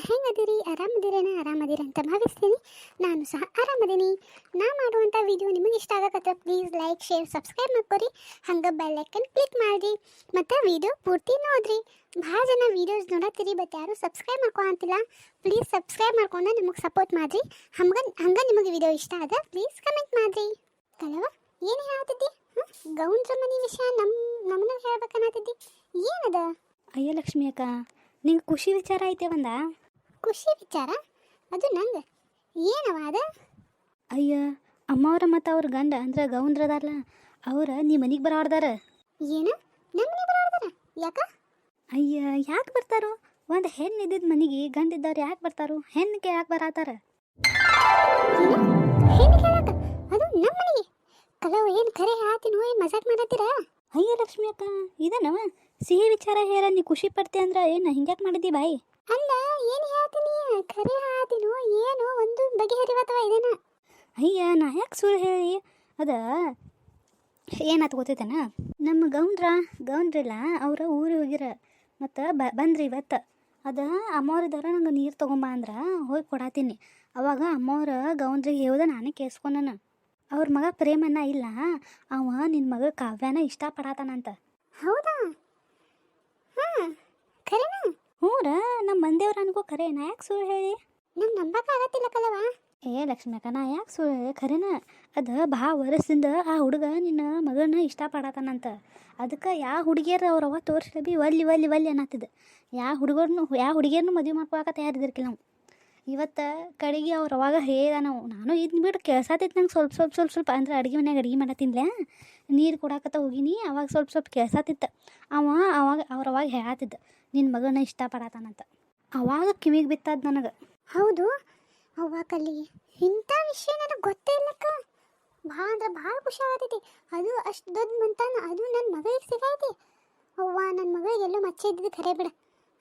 ಹೆಂಗದಿರಿ ಆರಾಮದಿರೇನ ಆರಾಮದಿರಿ ಅಂತ ಭಾವಿಸ್ತೀನಿ. ನಾನು ಸಹ ಆರಾಮದೀನಿ. ನಾ ಮಾಡುವಂಥ ವಿಡಿಯೋ ನಿಮಗೆ ಇಷ್ಟ ಆಗಕತ್ತ ಪ್ಲೀಸ್ ಲೈಕ್ ಶೇರ್ ಸಬ್ಸ್ಕ್ರೈಬ್ ಮಾಡ್ಕೊರಿ. ಹಂಗೆ ಬೆಲ್ ಐಕನ್ ಕ್ಲಿಕ್ ಮಾಡಿರಿ ಮತ್ತು ವಿಡಿಯೋ ಪೂರ್ತಿ ನೋಡ್ರಿ. ಭಾಳ ಜನ ವೀಡಿಯೋಸ್ ನೋಡತ್ತೀರಿ ಬಟ್ ಯಾರು ಸಬ್ಸ್ಕ್ರೈಬ್ ಮಾಡ್ಕೊಳಂತಿಲ್ಲ. ಪ್ಲೀಸ್ ಸಬ್ಸ್ಕ್ರೈಬ್ ಮಾಡ್ಕೊಂಡು ನಿಮಗೆ ಸಪೋರ್ಟ್ ಮಾಡಿರಿ. ಹಂಗೆ ನಿಮಗೆ ವಿಡಿಯೋ ಇಷ್ಟ ಆದ ಪ್ಲೀಸ್ ಕಮೆಂಟ್ ಮಾಡಿರಿ. ಕಲವ ಏನು ಹೇಳ್ತಿದ್ದಿ? ಗೌಂಡ್ರ ಮನೆ ವಿಷಯ ನಮ್ಮನ್ನ ಹೇಳ್ಬೇಕನ್ನತ್ತಿದ್ದಿ, ಏನದ? ಅಯ್ಯ ಲಕ್ಷ್ಮಿ ಅಕ್ಕ, ನಿಂಗೆ ಖುಷಿ ವಿಚಾರ ಐತೆ ಒಂದ? ಖುಷಿ ವಿಚಾರ? ಅದು ನಂಗೆ ಏನವ ಅದ? ಅಯ್ಯ ಅಮ್ಮವ್ರ ಮತ್ತು ಅವ್ರ ಗಂಡ ಅಂದ್ರೆ ಗೌಂದ್ರದಾರಲ್ಲ, ಅವ್ರ ನೀ ಮನೆಗೆ ಬರೋರ್ದಾರ. ಏನು ನಮ್ಮನೆ ಬರೋದಾರ? ಯಾಕ? ಅಯ್ಯ ಯಾಕೆ ಬರ್ತಾರೋ? ಒಂದು ಹೆಣ್ಣು ಇದ್ದಿದ್ದು ಮನೆಗೆ ಗಂಡ ಇದ್ದವ್ರು ಯಾಕೆ ಬರ್ತಾರೋ? ಹೆಣ್ಣು ಕೇಳಕ್ಕೆ ಬರತ್ತಾರ. ಹೆಣ್ಣು ಕೇಳಕ? ಅದು ನಮ್ಮ ಮನೆಗೆ? ಕಲವು ಏನು ಖರೆ ಹಾತಿನೋ ಏನು ಮಜಾಕ್ ಮಾಡತ್ತೀರಾ? ಅಯ್ಯ ಲಕ್ಷ್ಮಿ ಅಕ್ಕ, ಇದನವ ಸಿಹಿ ವಿಚಾರ ಹೇಳ. ನೀ ಖುಷಿ ಪಡ್ತಿ ಅಂದ್ರೆ ಏನು ಹಿಂಗ್ಯಾಕೆ ಮಾಡಿದ್ದಿ ಬಾಯಿ? ಅಲ್ಲ ಏನು ಹೇಳ್ತೀನಿ, ಖರೆ ಹಾತಿನೋ ಏನೋ ಒಂದು ಬಗೆಹರಿವತ್ತವ ಇದೇನ? ಅಯ್ಯ ನಾ ಯಾಕೆ ಸುಳ್ಳು ಹೇಳಿ? ಅದ ಏನಾಯ್ತು ಗೊತ್ತೈತನ, ನಮ್ಮ ಗೌಂಡ್ರಿಲ್ಲ ಅವ್ರ ಊರಿಗೆ ಹೋಗಿರ ಮತ್ತು ಬಂದ್ರಿ ಇವತ್ತು. ಅದು ಅಮ್ಮವ್ರಿದ್ದವ್ರ ನಂಗೆ ನೀರು ತೊಗೊಂಬ ಅಂದ್ರೆ ಹೋಗಿ ಕೊಡಾತೀನಿ. ಅವಾಗ ಅಮ್ಮವ್ರ ಗೌಂಡ್ರಿಗೆ ಹೇಳ್ದೆ ನಾನೇ ಕೇಳಿಸ್ಕೊಂಡನ. ಅವ್ರ ಮಗ ಪ್ರೇಮನ್ನ ಇಲ್ಲ, ಅವ ನಿನ್ನ ಮಗ ಕಾವ್ಯನ ಇಷ್ಟಪಡತಾನಂತ. ಹೌದಾ? ಹಾಂ ಖರೇನಾ? ಹ್ಞೂರ ನಮ್ಮ ಮಂದಿಯವ್ರ ಅನ್ಕೋ ಖರೆ. ನಾ ಯಾಕೆ ಸುಳ್ಳು ಹೇಳಿ? ನಂಗೆ ನಂಬಕ್ಕಾಗತ್ತಿಲ್ಲ ಕಲವ. ಏ ಲಕ್ಷ್ಮಿ ಅಕ್ಕ, ನಾ ಯಾಕೆ ಸುಳ್ಳು ಹೇಳಿ? ಖರೇನ ಅದು ಭಾಳ ವರ್ಷದಿಂದ ಆ ಹುಡುಗ ನಿನ್ನ ಮಗನ ಇಷ್ಟಪಡತಾನಂತ. ಅದಕ್ಕೆ ಯಾವ ಹುಡುಗಿಯರು ಅವ್ರವ ತೋರಿಸ್ಲಿ ಬಿ ಒಲ್ಲಿ ಅನ್ನತ್ತಿದ್ದು. ಯಾವ ಹುಡುಗಿಯರ್ನು ಮದುವೆ ಮಾಡ್ಕೊಳಕ ತಯಾರಿದ್ದಿರ್ಕಿಲ್ಲ ನಾವು. ಇವತ್ತು ಕಡೆಗೆ ಅವ್ರು ಅವಾಗ ಹೇಳ್ದ, ನಾನು ಇದನ್ನ ಬಿಟ್ಟು ಕೇಳ್ಸಾತೈತೆ ನಂಗೆ ಸ್ವಲ್ಪ ಅಂದ್ರೆ ಅಡುಗೆ ಮನ್ಯಾಗ ಅಡುಗೆ ಮಾಡತ್ತಿನ್ಲೆ, ನೀರು ಕೊಡಾಕತ್ತ ಹೋಗಿನಿ. ಅವಾಗ ಸ್ವಲ್ಪ ಕೇಳ್ಸಾತಿತ್ತು. ಅವಾಗ ಹೇಳತ್ತಿದ್ದ ನಿನ್ನ ಮಗನ ಇಷ್ಟಪಡತಾನಂತ. ಅವಾಗ ಕಿವಿಗೆ ಬಿತ್ತದ ನನಗೆ. ಹೌದು ಅವ್ವ ಕಲ್ಲಿ, ಇಂಥ ವಿಷಯ ನನಗೆ ಗೊತ್ತೇ ಇಲ್ಲಕ್ಕ. ಭಾಳ ಅಂದ್ರೆ ಭಾಳ ಖುಷಿ ಆಗತೈತಿ. ಅದು ಅಷ್ಟು ದೊಡ್ಡ ಮಂತಾನ, ಅದು ನನ್ನ ಮಗಳಿಗೆ ಸಿಗೈತಿ. ಅವ್ವ ನನ್ನ ಮಗಳಿಗೆ ಎಲ್ಲೋ ಮಚ್ಚೆ ಇದ್ದಿದ್ದು ಖರೆ ಬಿಡ.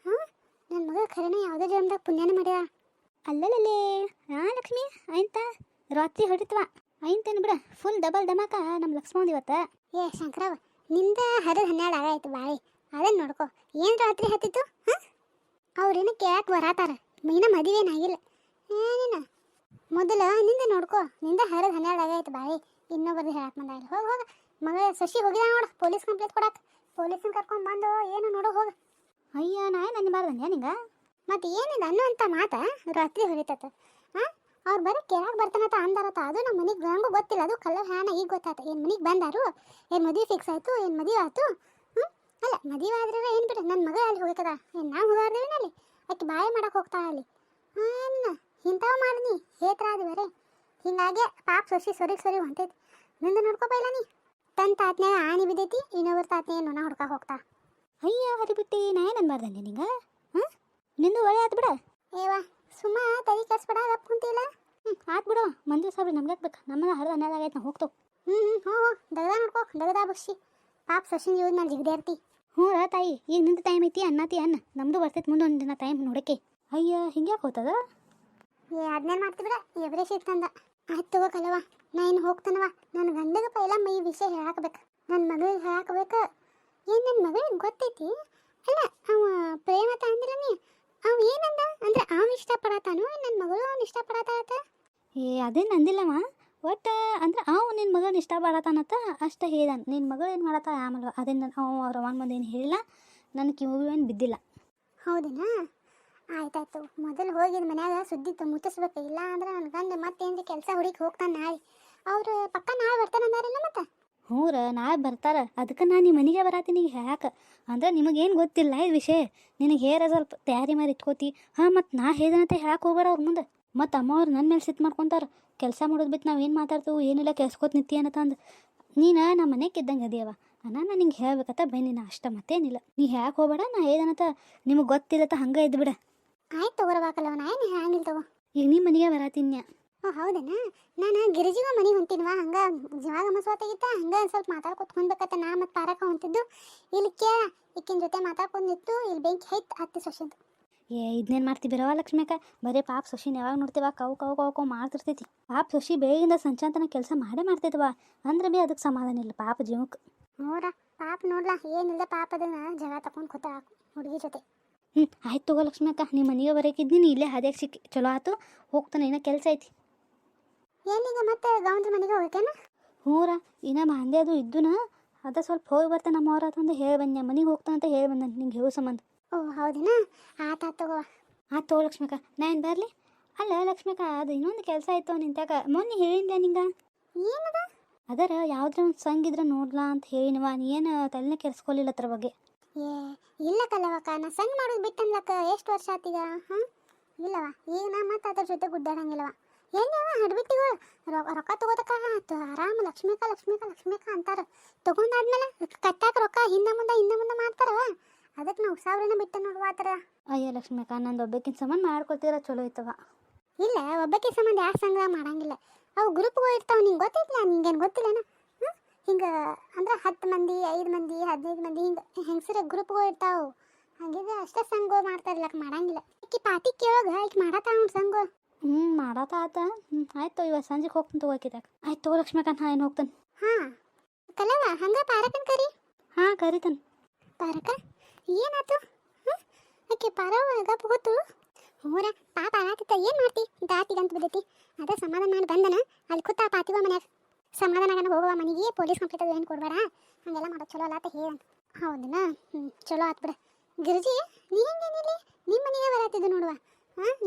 ಹಾಂ ನನ್ನ ಮಗ ಖರೇನ ಯಾವುದೋ ಜನ್ಮದಾಗ ಪುಣ್ಯನ ಮಾಡ್ಯಾರ. ಅಲ್ಲಲ್ಲೇ ಲಕ್ಷ್ಮಿ ಆಯ್ತಾ ರಾತ್ರಿ ಹೊಡಿತವ ಆಯ್ತೇನು ಬಿಡ. ಫುಲ್ ಡಬಲ್ ಧಮಾಕ ನಮ್ಮ ಲಕ್ಷ್ಮಣ್ ಇವತ್ತು. ಏ ಶಂಕರವ, ನಿಂದ 12 ಆಗಾಯ್ತು ಬಾಳಿ. ಅದನ್ನು ನೋಡ್ಕೊ. ಏನು ರಾತ್ರಿ ಹತ್ತಿತ್ತು? ಹಾಂ ಅವ್ರೇನು ಕೇಳಕ್ಕೆ ಬರತ್ತಾರ, ಮೀನ ಮದುವೆನಾಗಿಲ್ಲ ಏನಿನ. ಮೊದಲು ನಿಂದ ನೋಡ್ಕೊ. ನಿಂದ 12 ಆಗಾಯ್ತು ಬಾಳಿ. ಇನ್ನೊಬ್ಬರದ್ದು ಹೇಳಕ್ಕೆ ಬಂದಾಗಿಲ್ಲ. ಹೋಗ ಮಗ ಶಶಿ ಹೋಗಿದ ನೋಡು ಪೊಲೀಸ್ ಕಂಪ್ಲೇಂಟ್ ಕೊಡಕ್ಕೆ. ಪೊಲೀಸನ್ನ ಕರ್ಕೊಂಡು ಬಂದು ಏನು ನೋಡು ಹೋಗ. ಅಯ್ಯ ನಾಯಿ ನನ್ನ ಬಾರ್ದಂಗೆ ನಿಂಗೆ ಮತ್ತೆ ಏನಿದೆ ಅನ್ನೋಂಥ ಮಾತಾ? ರಾತ್ರಿ ಹೊರಿತತ್ತ. ಹಾಂ ಅವ್ರು ಬರೀ ಕೇಳಕ್ಕೆ ಬರ್ತಾನತ್ತ ಅಂದಾರತ್ತ. ಅದು ನಮ್ಮ ಮನೆಗೆ ನಂಗೂ ಗೊತ್ತಿಲ್ಲ. ಅದು ಕಲ್ಲ ಹ್ಯಾನ ಈಗ ಗೊತ್ತಾಯ್ತು. ಏನು ಮನೆಗೆ ಬಂದಾರು, ಏನು ಮದುವೆ ಫಿಕ್ಸ್ ಆಯಿತು, ಏನು ಮದುವೆ ಆಯ್ತು. ಅಲ್ಲ ಮದುವೆ ಆದ್ರೆ ಏನು ಬಿಡ, ನನ್ನ ಮಗ ಅಲ್ಲಿ ಹೋಗ್ತದ. ಏನು ನಾವು ಹೋಗಾರ್ದೇವೇನ ಅಲ್ಲಿ? ಆಕೆ ಬಾಯಿ ಮಾಡಕ್ಕೆ ಹೋಗ್ತಾ ಅಲ್ಲಿ. ಹಾಂ ಇಂಥವು ಮಾಡಿದ್ನಿ ಹೇತ್ರ ಅದು ಬರೇ. ಹಿಂಗಾಗೆ ಪಾಪ ಸೊರಿ ಹೊಂತೈತಿ. ನಿಂದು ನೋಡ್ಕೊಪ ಇಲ್ಲ ನೀ. ತನ್ನ ತಾತ್ನ್ಯಾಗ ಆಣಿ ಬಿದ್ದೈತಿ, ಇನ್ನೊಬ್ಬರ ತಾತ್ನೇ ನೊಣ ಹುಡ್ಕ ಹೋಗ್ತಾ. ಅಯ್ಯ ಹರಿಬಿಟ್ಟಿ ನಾಯಿ ನನ್ನ ಬಾರ್ದಂಗೆ ನಿಂಗೆ. ಹಾಂ ನಿಂದು ಒಳ್ಳೆ ಆತು ಬಿಡ. ಏವ ಸುಮ್ಮ ತಲೆ ಕೆಡ್ಸ್ಬಿಡ, ಗಪ್ ಕುಂತಿಲ್ಲ. ಆತು ಬಿಡು, ಮಂದಿ ಸಾಬ್ರಿ ನಮ್ಗೆ ಬೇಕು. ನಮ್ಮನ್ನ 12 ಆಗೈತೆ ನಾವು ಹೋಗ್ತೇವೆ. ಹ್ಞೂ ದಗದ ನೋಡ್ಕೋ, ದಗದ ಬಸ್ಸಿ. ಪಾಪ ಸೊಸಿನ ಯೂಸ್ ಮಾಡಿ ಜಿಗ್ದಾರ್ತಿ. ಹ್ಞೂ ತಾಯಿ, ಈಗ ನಿಂದು ಟೈಮ್ ಐತಿ ಅನ್ನತಿ ಅನ್ನ. ನಮ್ಮದು ಬರ್ತೈತೆ ಮುಂದೆ ಒಂದು ದಿನ ಟೈಮ್ ನೋಡಕ್ಕೆ. ಅಯ್ಯ ಹಿಂಗ್ಯಾಕೆ ಹೋಗ್ತದ? ಅದನ್ನೇನು ಮಾಡ್ತಿ ಬಿಡ, ಎವ್ರೇಶ್ ಇತ್ತಂದ. ಆಯ್ತು ತಗೋ ಕಲವ, ನಾ ಇನ್ನು ಹೋಗ್ತಾನವ. ನನ್ನ ಗಂಡಗೆ ಪೈಲ ಈ ವಿಷಯ ಹೇಳಾಕಬೇಕು, ನನ್ನ ಮಗಳಿಗೆ ಹೇಳಾಕಬೇಕು. ಏನು ನನ್ನ ಮಗಳಿಗೆ ಗೊತ್ತೈತಿ? ಅಲ್ಲ ಅವ ಪ್ರೇಮತ ಅಂದಿಲ್ಲ ನೀ. ಅವ ಏನಂದ ಅಂದ್ರೆ ಅವ ಇಷ್ಟಪಡತಾನು, ನನ್ನ ಮಗಳು ಅವ್ನು ಇಷ್ಟಪಡತಾತ. ಅದೇನು ಅಂದಿಲ್ಲವ. ಒಟ್ಟು ಅಂದ್ರೆ ಅವು ನಿನ್ನ ಮಗಳನ್ನ ಇಷ್ಟಪಡತಾನತ್ತ ಅಷ್ಟ ಹೇಳ್ದಾನ. ನಿನ್ನ ಮಗಳು ಏನು ಮಾಡತ್ತ ಆಮೇಲೆ ಅದೇನು ಅವ್ರ ಅವನ ಮುಂದೆ ಏನು ಹೇಳಿಲ್ಲ. ನನ್ನ ಕಿವಿಗೂ ಏನು ಬಿದ್ದಿಲ್ಲ. ಹೌದೇನಾ? ಆಯ್ತಾಯ್ತು. ಮೊದಲು ಹೋಗಿದ ಮನ್ಯಾಗ ಸುದ್ದಿ ಮುಟ್ಟಿಸ್ಬೇಕು. ಇಲ್ಲ ಅಂದ್ರೆ ನನ್ನ ಗಂಡ ಮತ್ತೇನು ಕೆಲಸ ಹುಡುಕಿ ಹೋಗ್ತಾನೆ ನಾಳೆ. ಅವರು ಪಕ್ಕ ನಾಳೆ ಬರ್ತಾನಂದಾರಿಲ್ಲ ಮತ್ತೆ. ಹ್ಞೂ ನಾಳೆ ಬರ್ತಾರೆ. ಅದಕ್ಕೆ ನಾನು ನಿಮ್ಮ ಮನೆಗೆ ಬರತ್ತೀನಿ ಈಗ ಹೇಳಕ್ಕೆ. ಅಂದ್ರೆ ನಿಮಗೇನು ಗೊತ್ತಿಲ್ಲ ಇದು ವಿಷಯ. ನಿನಗೆ ಹೇರ ಸ್ವಲ್ಪ ತಯಾರಿ ಮಾಡಿ ಇಟ್ಕೋತಿ. ಹಾಂ ಮತ್ತು ನಾ ಹೇಳ್ದನಂತ ಹೇಳಕ್ಕೆ ಹೋಗ್ಬೇಡ ಅವ್ರ ಮುಂದೆ. ಮತ್ತು ಅಮ್ಮ ಅವ್ರು ನನ್ನ ಮೇಲೆ ಸಿಟ್ಟು ಮಾಡ್ಕೊತಾರೆ. ಕೆಲಸ ಮಾಡೋದು ಬಿಟ್ಟು ನಾವು ಏನು ಮಾತಾಡ್ತೀವಿ ಏನಿಲ್ಲ ಕೆಲ್ಸ್ಕೊತ ನಿಂತಿ ಅನ್ನತ್ತಂದು. ನೀನು ನಮ್ಮ ಮನೆಗೆ ಇದ್ದಂಗೆ ಅದೇವ. ನಾನು ನಿಂಗೆ ಹೇಳ್ಬೇಕತ್ತ ಬನ್ನಿ ನಾ ಅಷ್ಟ ಮತ್ತೇನಿಲ್ಲ. ನೀ ಹೇಳಕ್ಕೆ ಹೋಗ್ಬೇಡ. ನಾ ಹೇಳ್ದನಂತ ನಿಮಗೆ ಗೊತ್ತಿಲ್ಲತ್ತ ಹಂಗೆ ಇದ್ದು ಬಿಡ. ಆಯ್ತು ತಗೋರ್ಬೇಕಲ್ಲವ, ನಾ ಏನು ಹ್ಯಾಂಗಿಲ್ಲ ತಗೋ. ಈಗ ನಿಮ್ಮ ಮನೆಗೆ ಬರತ್ತೀನಿ. ಓ ಹೌದೇನಾ? ನಾನು ಗಿರಿಜಿಗ ಮನೆಗೆ ಹೊಂಟಿನ್ವಾ. ಹಂಗೆ ಜವಾಗ ಮಸ್ವಾತಾಗಿತ್ತ. ಹಂಗೆ ಸ್ವಲ್ಪ ಮಾತಾಡ್ಕೊತ ಹೊಂದ್ಬೇಕತ್ತ. ನಾ ಮತ್ತು ಪಾರಕ ಹೊಂಟಿದ್ದು. ಇಲ್ಲಿ ಕೇಳ ಈಕಿನ ಜೊತೆ ಮಾತಾಡ್ಕೊಂಡಿತ್ತು. ಇಲ್ಲಿ ಬೆಂಕಿ ಹೈತ್ ಹತ್ತಿ ಸೊಸಿದ್ದು. ಇದನ್ನೇನು ಮಾಡ್ತಿ ಬಿರವ ಲಕ್ಷ್ಮಿ ಅಕ್ಕ. ಬರೀ ಪಾಪ ಸೊಸಿನ ಯಾವಾಗ ನೋಡ್ತೀವ ಕವು ಮಾಡ್ತಿರ್ತೈತಿ. ಪಾಪ ಸೊಸಿ ಬೇಗಿಂದ ಸಂಚಾಂತನ ಕೆಲಸ ಮಾಡ್ತೈತವ. ಅಂದ್ರೆ ಬಿ ಅದಕ್ಕೆ ಸಮಾಧಾನ ಇಲ್ಲ ಪಾಪ ಜೀವಕ್ಕೆ. ನೋಡ ಪಾಪ ನೋಡ್ಲಾ ಏನಿಲ್ಲ ಪಾಪ ಅದನ್ನ ಜಗ ತಗೊಂಡು ಕೂತ ಹುಡುಗಿ ಜೊತೆ. ಆಯ್ತು ತಗೋ ಲಕ್ಷ್ಮಿ ಅಕ್ಕ ನಿಮ್ಮ ಮನೆಗೆ ಬರೋಕಿದ್ದೀನಿ ಇಲ್ಲೇ ಹಾದ್ಯಾಗ ಸಿಕ್ಕಿ ಚಲೋ ಆಯ್ತು ಹೋಗ್ತಾನೆ ಏನೋ ಕೆಲಸ ಐತಿ. ಏನೀಗ ಮತ್ತೆ ಗೌಂಡ್ರ ಮನೆಗೆ ಹೋಗ್ಬೇಕೇನ? ಹ್ಞೂರ ಇನ್ನ ಬಾಂದೆ ಅದು ಇದ್ದುನ ಅದ ಸ್ವಲ್ಪ ಹೋಗಿ ಬರ್ತಾನೆ ನಮ್ಮವ್ರ ಅಂತಂದು ಹೇಳಿ ಬಂದೆ ಮನೆಗೆ ಹೋಗ್ತಾನಂತ ಹೇಳಿ ಬಂದ ನಿಂಗೆ ಹೇಳೋ ಸಂಬಂಧ. ಓ ಹೌದೇನಾ, ಆತ ತಗೋ. ಆಯ್ತು ತಗೋ ಲಕ್ಷ್ಮಿ ಅಕ್ಕ ನಾ ಏನು ಬರಲಿ. ಅಲ್ಲ ಲಕ್ಷ್ಮಿ ಅಕ್ಕ ಅದು ಇನ್ನೊಂದು ಕೆಲಸ ಆಯ್ತು ನಿಂತಾಗ ಮೊನ್ನೆ ಹೇಳಿದ್ದೆ ನಿಂಗೆ. ಏನದ? ಅದರ ಯಾವ್ದ್ರ ಒಂದು ಸಂಗಿದ್ರೆ ನೋಡ್ಲಾ ಅಂತ ಹೇಳಿನವ ನೀ ಏನು ತಲೆನ ಕೆರ್ಸ್ಕೊಲಿಲ್ಲ ಅದ್ರ ಬಗ್ಗೆ. ಏ ಇಲ್ಲ ಕಲ್ಲವಕ್ಕ, ನಾ ಸಂಗ್ ಮಾಡೋದು ಬಿಟ್ಟನ್ಲಕ್ಕ ಎಷ್ಟು ವರ್ಷ ಆತೀಗ. ಹಾಂ ಇಲ್ಲವ ಈಗ ನಾ ಮತ್ತೆ ಅದ್ರ ಜೊತೆ ಗುಡ್ಡಾಡಂಗಿಲ್ಲವ. ಎಲ್ಲವ ಹಡ್ಬಿಟ್ಟಿಗಳು ರೊಕ್ಕ ತಗೋದಕ್ಕ ಆರಾಮ ಲಕ್ಷ್ಮೀಕ ಲಕ್ಷ್ಮೀಕ ಲಕ್ಷ್ಮೀಕ ಅಂತಾರೆ. ತಗೊಂಡಾದ್ಮೇಲೆ ಕಟ್ಟಾಕ ರೊಕ್ಕ ಹಿಂದೆ ಮುಂದೆ ಮಾಡ್ತಾರವ. ಅದಕ್ಕೆ ನಾವು ಸಾವಿರನ ಬಿಟ್ಟು ನೋಡುವ ಆ ಥರ. ಅಯ್ಯ ಲಕ್ಷ್ಮಿ ಅಕ್ಕ ನಂದು ಒಬ್ಬಕ್ಕಿನ ಸಂಬಂಧ ಮಾಡ್ಕೊತೀರ ಚಲೋ ಐತವ. ಇಲ್ಲ ಒಬ್ಬಕ್ಕೆ ಸಂಬಂಧ ಯಾರು ಸಂಗ್ರಹ ಮಾಡಂಗಿಲ್ಲ. ಅವು ಗ್ರೂಪ್ಗಳು ಇರ್ತಾವೆ, ನಿಂಗೆ ಗೊತ್ತಿಲ್ಲ, ನಿಂಗೇನು ಗೊತ್ತಿಲ್ಲನ? ಹಿಂಗೆ ಅಂದ್ರೆ 10 ಮಂದಿ 5 ಮಂದಿ 15 ಮಂದಿ ಹಿಂಗೆ ಹೆಂಗಸರ ಗ್ರೂಪ್ಗಳು ಇರ್ತಾವೆ. ಹಂಗಿದ್ರೆ ಅಷ್ಟೇ ಸಂಘ ಮಾಡ್ತಾರಿಲ್ಲ, ಮಾಡಂಗಿಲ್ಲ. ಈಕಿ ಪಾಟಿ ಕೇಳೋಗ ಈಕಿ ಮಾಡತ್ತ ಅವ್ನು ಸಂಘ. ಮಾಡತ್ತ ಆತ. ಆಯ್ತು ಇವತ್ತು ಸಂಜೆಗೆ ಹೋಗ್ತಾನೆ ತಗೋಕಿದಾಗ. ಆಯ್ತು ತಗೋ ಲಕ್ಷ್ಮಿ ಅಕ್ಕ ನಾ ಏನು ಹೋಗ್ತಾನೆ. ಹಾಂ ಕಲವ ಹಂಗೆ ಪಾರಕನ್ ಕರಿ. ಹಾಂ ಕರಿತಾನೆ. ಪಾರಕ ಏನಾಯ್ತು? ಆಕೆ ಪಾರವ ಗಪ್ಪ ಗೊತ್ತು. ಹೂರ ಪಾಪ ಆಗತ್ತಿತ್ತ ಏನು ಮಾಡ್ತಿ ದಾತಿಗಂತ ಬಿದ್ದೈತಿ. ಅದ ಸಮಾಧಾನ ಮಾಡಿ ಬಂದನ ಅಲ್ಲಿ ಕೂತ ಪಾತಿವ ಮನ್ಯಾಗ. ಸಮಾಧಾನ ಹೋಗುವ ಮನೆಗೆ ಪೊಲೀಸ್ ಕಂಪ್ಲೇಂಟ್ ಅದು ಏನು ಕೊಡಬೇಡ, ಹಂಗೆಲ್ಲ ಮಾಡೋದು ಚಲೋ ಅಲ್ಲ ಅಂತ ಹೇಳಂತ. ಹೌದನಾ? ಚಲೋ ಆತ್ ಬಿಡ. ಗಿರ್ಜಿ ನೀ ಹೆಂಗೇನಿಲ್ಲ ನಿಮ್ಮ ಮನೆಗೆ ಬರತ್ತಿದ್ದು ನೋಡುವ.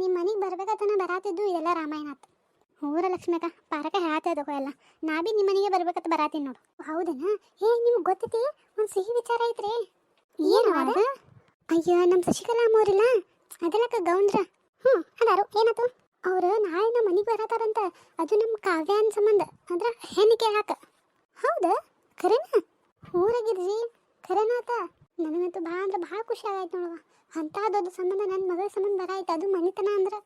ನಿಮ್ಮ ಮನೆಗೆ ಬರ್ಬೇಕಂತನ ಬರಾತಿದ್ದು ಇದೆಲ್ಲ ರಾಮಾಯಣ ಆತು. ಹೂರ ಲಕ್ಷ್ಮಿ ಅಕ್ಕ ಪಾರಕ ಹೇಳ್ತಾ ಎಲ್ಲ ನಾ ಬಿ ನಿಮ್ಮ ಮನೆಗೆ ಬರ್ಬೇಕಂತ ಬರಾತೀನಿ ನೋಡು. ಹೌದನಾ? ನಿಮ್ಗೆ ಗೊತ್ತೈತಿ ಒಂದು ಸಿಹಿ ವಿಚಾರ ಐತ್ರಿ. ಏನು ಅದ? ಅಯ್ಯ ನಮ್ಮ ಶಶಿಕಲಾ ಅಮ್ಮವ್ರಿಲ್ಲ ಅದೆಲ್ಲಕ್ಕ ಗೌಂಡ್ರ. ಅದಾರು ಏನಾಯ್ತು? ಅವ್ರು ನಾಳೆ ನಮ್ಮ ಮನೆಗೆ ಬರತ್ತಾರಂತ. ಅದು ನಮ್ಮ ಕಾವ್ಯಾನ ಸಂಬಂಧ ಅಂದ್ರೆ ಹೆಣ್ಣು ಕೇಳಾಕ. ಹೌದಾ? ಖರೇನಾ? ಊರಾಗಿರ್ರಿ ಖರೇನಾತ? ನನಗಂತೂ ಭಾಳ ಖುಷಿ ಆಗೈತೆ ನೋಡುವ. ಅಂಥ ದೊಡ್ಡ ಸಂಬಂಧ ನನ್ನ ಮಗಳ ಸಂಬಂಧ ಬರಾಯ್ತು. ಅದು ಮನಿತನ ಅಂದ್ರೆ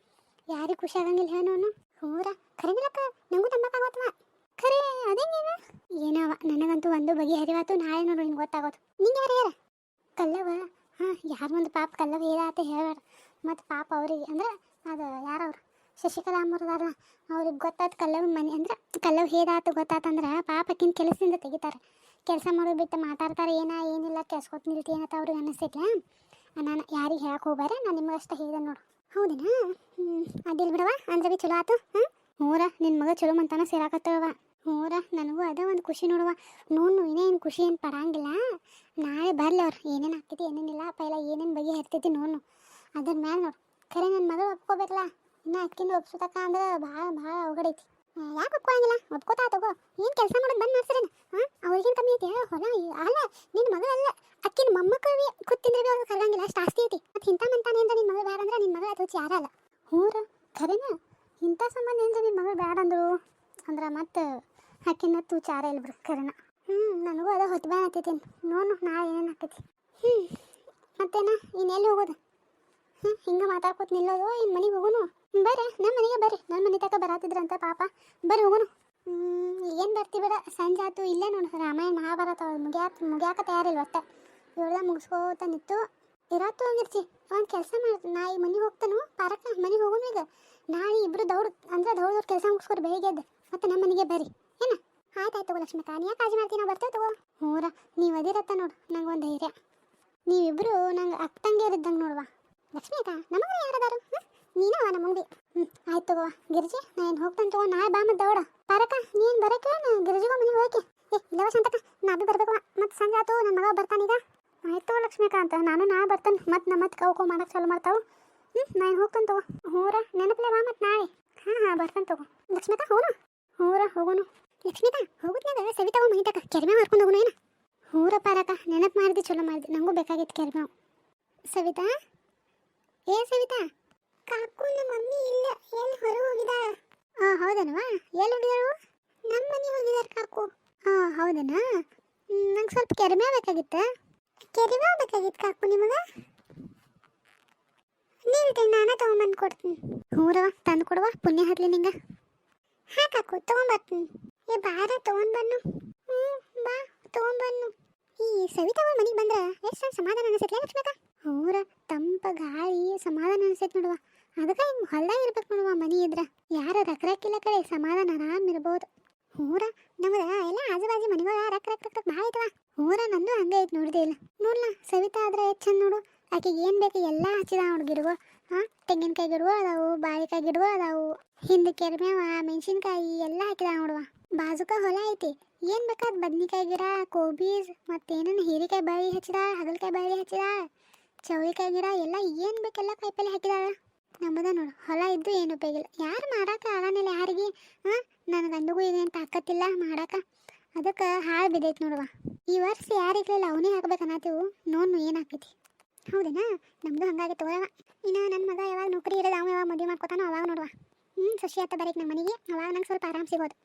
ಯಾರಿಗೆ ಖುಷಿ ಆಗಂಗಿಲ್ಲ ಹೇಳೋನು. ಹೂರ ಖರೇನಿಲ್ಲಕ್ಕ ನಂಗೂ ನಂಬಕ್ಕಾಗತ್ತವ. ಖರೆ ಅದೇನೇನು ಏನವ ನನಗಂತೂ ಒಂದು ಬಗೆ ಹರಿವಾತು. ನಾಳೆ ನೋಡು ನಿಂಗೆ ಗೊತ್ತಾಗೋದು. ನಿಂಗೆ ಯಾರು ಕಲ್ಲವ? ಯಾರು ಒಂದು ಪಾಪ ಕಲ್ಲವ ಏದಾತ ಹೇಳ್ಬೇಡ. ಮತ್ತು ಪಾಪ ಅವ್ರಿಗೆ ಅಂದ್ರೆ ಅದು ಯಾರವ್ರು ಶಶಿಕಲಾ ಅಮ್ಮವ್ರದಾರ ಅವ್ರಿಗೆ ಗೊತ್ತಾಯ್ತು ಕಲ್ಲವ ಮನೆ ಅಂದ್ರೆ ಕಲ್ಲವ ಹೇದಾತು ಗೊತ್ತಾತಂದ್ರೆ ಪಾಪಕ್ಕಿಂತ ಕೆಲಸದಿಂದ ತೆಗಿತಾರೆ. ಕೆಲಸ ಮಾಡೋದು ಬಿಟ್ಟು ಮಾತಾಡ್ತಾರೆ ಏನಿಲ್ಲ ಕೆಲ್ಸ್ಕೊತ ನಿಲ್ತಿ ಏನತ್ತ ಅವ್ರಿಗೆ ಅನ್ನಿಸ್ತೈತ್ಲ. ನಾನು ಯಾರಿಗೆ ಹೇಳಕ್ಕೆ ಹೋಗ್ಬಾರ, ನಾನು ನಿಮಗೆ ಅಷ್ಟೇ ಹೇಳಿದೆ ನೋಡು. ಹೌದೇನಾ? ಅದಿಲ್ಲ ಬಿಡವ ಅಂದ್ರೆ ಭೀ ಚಲೋ ಆತು. ಹೂರ ನಿನ್ನ ಮಗ ಚಲೋ ಮಂತಾನ ಸೇರಾಕತ್ತವ. ಹೂರ ನನಗೂ ಅದ ಒಂದು ಖುಷಿ ನೋಡುವ. ನೋಡು ಇನ್ನೇನು ಖುಷಿ ಏನು ಪಡಂಗಿಲ್ಲ. ನಾಳೆ ಬರಲಿ ಅವ್ರು ಏನೇನು ಆಗ್ತೈತಿ ಏನೇನಿಲ್ಲ ಪೈಲ ಏನೇನು ಬಗೆ ಹರ್ತೈತಿ ನೋಡು. ಅದ್ರ ಮೇಲೆ ನೋಡು ಖರೆ ನನ್ನ ಮಗಳು ಒಪ್ಕೋಬೇಕಲ್ಲ. ಇನ್ನು ಅದಕ್ಕಿಂತ ಒಪ್ಸೋತಕ್ಕ ಅಂದ್ರೆ ಭಾಳ ಅವಗಡೈತಿ. ಯಾಕೆ ಒಪ್ಕೊಳಂಗಿಲ್ಲ? ಒಪ್ಕೋತಾ ತಗೋ. ಏನು ಕೆಲಸ ಮಾಡೋದು ಬಂದು ಮಾಡ್ಸಿರೇನು? ಅವ್ರಿಗೇನು ಕಮ್ಮಿ ಐತಿ ಹೊಲ? ಅಲ್ಲ ನಿನ್ನ ಮಗಳಲ್ಲ ಅಕ್ಕಿನ ಮೊಮ್ಮಕ್ಕಳಿಗೆ ಕೂತಿಂದ್ರೆ ಭೀ ಅವ್ರಿಗೆ ಕರ್ಗಂಗಿಲ್ಲ ಅಷ್ಟು ಆಸ್ತಿ ಐತಿ. ಮತ್ತು ಇಂಥ ಮಂತಾನೆ ಅಂದ್ರೆ ನಿನ್ನ ಮಗಳು ಬೇಡ ಅಂದ್ರೆ ನಿನ್ನ ಮಗಳು ಅದು ಯಾರಲ್ಲ. ಹೂರ ಖರೇನಾ? ಇಂಥ ಸಂಬಂಧ ಏನ್ರಿ ನಿನ್ನ ಮಗಳು ಬೇಡ ಅಂದರು ಅಂದ್ರೆ ಮತ್ತೆ ಅಕ್ಕಿನ ಚಾರ ಇಲ್ಲ ಬಿಡು ಖರೇನ. ನನಗೂ ಅದ ಹೊತ್ತು ಬ್ಯಾನ್ ಆಗ್ತೈತಿ. ನೋಡು ನಾಳೆ ಏನೇನು ಆಗ್ತೈತಿ. ಮತ್ತೇನ ಇನ್ನೆಲ್ಲಿ ಹೋಗೋದು? ಹಿಂಗೆ ಮಾತಾಡ್ಕೊತ ನಿಲ್ಲೋದು. ಇನ್ನು ಮನೆಗೆ ಹೋಗೋನು ಬರ್ರಿ. ನಮ್ಮ ಮನೆಗೆ ಬರ್ರಿ. ನನ್ನ ಮನೆ ತಕ ಬರಾತಿದ್ರಂತ ಪಾಪ. ಬರ್ರಿ ಹೋಗೋನು. ಏನು ಬರ್ತಿ ಬೇಡ ಸಂಜೆ ಆಯ್ತು. ಇಲ್ಲೇ ನೋಡು ರಾಮಾಯಣ ಮಹಾಭಾರತ ಮುಗಿಯಾಕ ತಯಾರಿಲ್ಲ. ಒಟ್ಟು ಇವಳ ಮುಗಿಸ್ಕೋತ ನಿಂತು ಇರಾತು ಹಂಗಿರ್ತಿ. ಒಂದು ಕೆಲಸ ಮಾಡಿ ನಾ ಈ ಮನೆಗೆ ಹೋಗ್ತಾನು ಪಾರಕ್ಕ ಮನೆಗೆ ಹೋಗೋನು. ಈಗ ನಾಳೆ ಇಬ್ಬರು ದೌಡ್ದವ್ರು ಕೆಲಸ ಮುಗಿಸ್ಕೊರಿ ಬೆಳಿಗ್ಗೆ ಎದ್ದು ಮತ್ತು ನಮ್ಮ ಮನೆಗೆ ಬರ್ರಿ ಏನ? ಆಯ್ತಾಯ್ತು ತಗೋ ಲಕ್ಷ್ಮಿ ಅಕ್ಕ, ನೀ ಯಾಕೆ ಕಾಳಜಿ ಮಾಡ್ತೀನಿ, ನಾವು ಬರ್ತೇವೆ ತಗೋ. ಹೂರ ನೀವು ಅದಿರತ್ತ ನೋಡು ನಂಗೆ ಒಂದು ಧೈರ್ಯ. ನೀವಿಬ್ಬರು ನಂಗೆ ಅಕ್ಕಂಗೇರಿದ್ದಂಗೆ ನೋಡುವ. ಲಕ್ಷ್ಮಿ ಅಕ್ಕ ನಮಗೆ ಯಾರದಾರು? ನೀನವ ನಮಗೆ ಭೀ. ಆಯ್ತು ತಗೋ ಗಿರ್ಜಿ ನಾ ಏನು ಹೋಗ್ತಾನೆ ತಗೋ. ನಾಳೆ ಬಾ ಮತ್ತು ದೌಡ ಪಾರಕ್ಕ ನೀನು ಬರೋಕೆ ಗಿರ್ಜಿಗೋ ಮನೆಗೆ ಹೋಗಿ. ಇಲ್ಲವ ಶಾಂತಕ್ಕ ನಾ ಭೀ ಬರ್ಬೇಕು. ಮತ್ತು ಸಂಜೆ ಆಯ್ತು ನನ್ನ ಮಗ ಬರ್ತಾನೀಗ. ಆಯ್ತು ಲಕ್ಷ್ಮಿ ಅಕ್ಕ ಅಂತ ನಾನು ನಾಳೆ ಬರ್ತಾನೆ. ಮತ್ತು ಮತ್ತೆ ಕೌಕೋ ಮಾಡಕ್ಕೆ ಚಾಲು ಮಾಡ್ತಾವೆ. ನಾ ಏನು ಹೋಗ್ತಾನೆ ತಗೋ. ಹೂರ ನೆನಪಲೆ ಬಾ ಮತ್ತು ನಾಳೆ. ಬರ್ತಾನೆ ತಗೋ ಲಕ್ಷ್ಮಿ ಅಕ್ಕ. ಹೋಗೋಣ ಹೂರ ಹೋಗೋನು. ಲಕ್ಷ್ಮಿ ಅಕ್ಕ ಹೋಗುತ್ನಾಗ ಸವಿತಾವು ಮನೆ ತಕ ಕೆರಿಮೇವು ಹರ್ಕೊಂಡು ಹೋಗೋಣ ಏನ? ಹೂರ ಪಾರಕ್ಕ ನೆನಪು ಮಾಡಿದೆ ಚಲೋ ಮಾಡಿದೆ. ನನಗೂ ಬೇಕಾಗಿತ್ತು ಕೆರಿಮೇವು. ಸವಿತಾ ಸವಿತಾ ಕಾಕು ನಮ್ಮ ಮಮ್ಮಿ ಇಲ್ಲ ಎಲ್ಲಿ ಹೊರ ಹೋಗಿದಾಳ? ಹೌದನವಾ? ಎಲ್ಲಿ ಹೋಗಿದಾಳು? ನಮ್ಮ ಮನೆ ಹೋಗಿದಾರ ಕಾಕು. ಹೌದನಾ? ನಂಗೆ ಸ್ವಲ್ಪ ಕೆರಿಮೇವು ಬೇಕಾಗಿತ್ತು. ಕೆರಿಮೇವು ಬೇಕಾಗಿತ್ತು ಕಾಕು ನಿಮಗೆ? ನೀವು ನಾನು ತೊಗೊಂಬಂದು ಕೊಡ್ತೀನಿ. ಹೂರವ ತಂದು ಕೊಡುವ ಪುಣ್ಯ ಹತ್ಲಿ ನಿಂಗೆ. ಕಾಕು ತೊಗೊಂಬರ್ತೀನಿ. ಬಾರ ತೊಗೊಂಡ್ಬನ್ನು. ಬಾ ತೊಗೊಂಡ್ಬನ್ನು. ಈ ಸವಿತಾ ಅವ್ರ ಮನೆಗೆ ಬಂದ್ರೆ ಎಷ್ಟು ಸಮಾಧಾನ ಅನಿಸೈತಿ ಲಕ್ಷ್ಮಿ ಅಕ್ಕ. ಹೂರ ತಂಪ ಗಾಳಿ ಸಮಾಧಾನ ಅನಿಸೈತಿ ನೋಡುವ. ಅದಕ್ಕೆ ಹಿಂಗೆ ಹೊಲ್ದಾಗ ಇರ್ಬೇಕು ನೋಡುವ. ಮನೆ ಇದ್ರೆ ಯಾರು ರಕ್ಕಿಲ್ಲ ಕಡೆ ಸಮಾಧಾನ ಆರಾಮ್ ಇರ್ಬೋದು. ಹೂರ ನಮ್ದ ಎಲ್ಲ ಆಜು ಬಾಜು ಮನೆಗಳ ರಕ್ ಭಾಳ ಐತವ. ಹೂರ ನಂದು ಹಂಗೆ ಐತೆ ನೋಡಿದೆ ಇಲ್ಲ ನೋಡ್ಲಾ. ಸವಿತಾ ಆದ್ರೆ ಎಷ್ಟು ಚಂದ ನೋಡು. ಆಕೆಗೆ ಏನು ಬೇಕು ಎಲ್ಲ ಹಚ್ಚಿದ ಅವ್ನು ಗಿಡಗಳು. ತೆಂಗಿನಕಾಯಿ ಗಿಡಗಳು ಅದಾವು, ಬಾಳೆಕಾಯಿ ಗಿಡಗಳು ಅದಾವು, ಹಿಂದೆ ಕೆರ್ಮೇವ, ಮೆಣಸಿನ್ಕಾಯಿ ಎಲ್ಲ ಹಾಕಿದ ನೋಡುವ. ಬಾಜುಕ ಹೊಲ ಐತಿ, ಏನು ಬೇಕಾದ ಬದ್ನಿಕಾಯಿ ಗಿಡ, ಕೋಬೀಸ್, ಮತ್ತೇನೇನು ಹೀರೆಕಾಯಿ ಬಳ್ಳಿ ಹಚ್ಚಿದ, ಹಾಗಲಕಾಯಿ ಬಳ್ಳಿ ಹಚ್ಚಿದ, ಚೌಳಿಕಾಯಿ ಗಿಡ ಎಲ್ಲ ಏನು ಬೇಕೆಲ್ಲ ಕಾಯಿಪಲ್ಲೆ ಹಾಕಿದಾಳ. ನಮ್ಮದ ನೋಡು ಹೊಲ ಇದ್ದು ಏನು ಉಪಯೋಗಿಲ್ಲ. ಯಾರು ಮಾಡಕ್ಕೆ ಆಗನಿಲ್ಲ ಯಾರಿಗೆ. ನನ್ನ ಗಂಡಗೂ ಇದೇನು ತಾಕತ್ತಿಲ್ಲ ಮಾಡಕ್ಕೆ, ಅದಕ್ಕೆ ಹಾಳು ಬಿದ್ದೈತಿ ನೋಡುವ. ಈ ವರ್ಷ ಯಾರಿಗ್ಲಿಲ್ಲ ಅವನೇ ಹಾಕ್ಬೇಕನ್ನತ್ತೀವು, ನೋಡು ಏನು ಹಾಕೈತಿ. ಹೌದೇನಾ? ನಮ್ಮದು ಹಂಗಾಗಿ ತಗೋಯವ. ಇನ್ನು ನನ್ನ ಮಗ ಯಾವಾಗ ನೌಕರಿ ಇರೋದು, ಅವ ಯಾವಾಗ ಮದುವೆ ಮಾಡ್ಕೊತಾನೋ ಅವಾಗ ನೋಡುವ. ಸೊಸಿ ಆತ ಬರೀಕ್ ನಮ್ಮ ಮನೆಗೆ, ಅವಾಗ ನಂಗೆ ಸ್ವಲ್ಪ ಆರಾಮ್ ಸಿಗೋದು.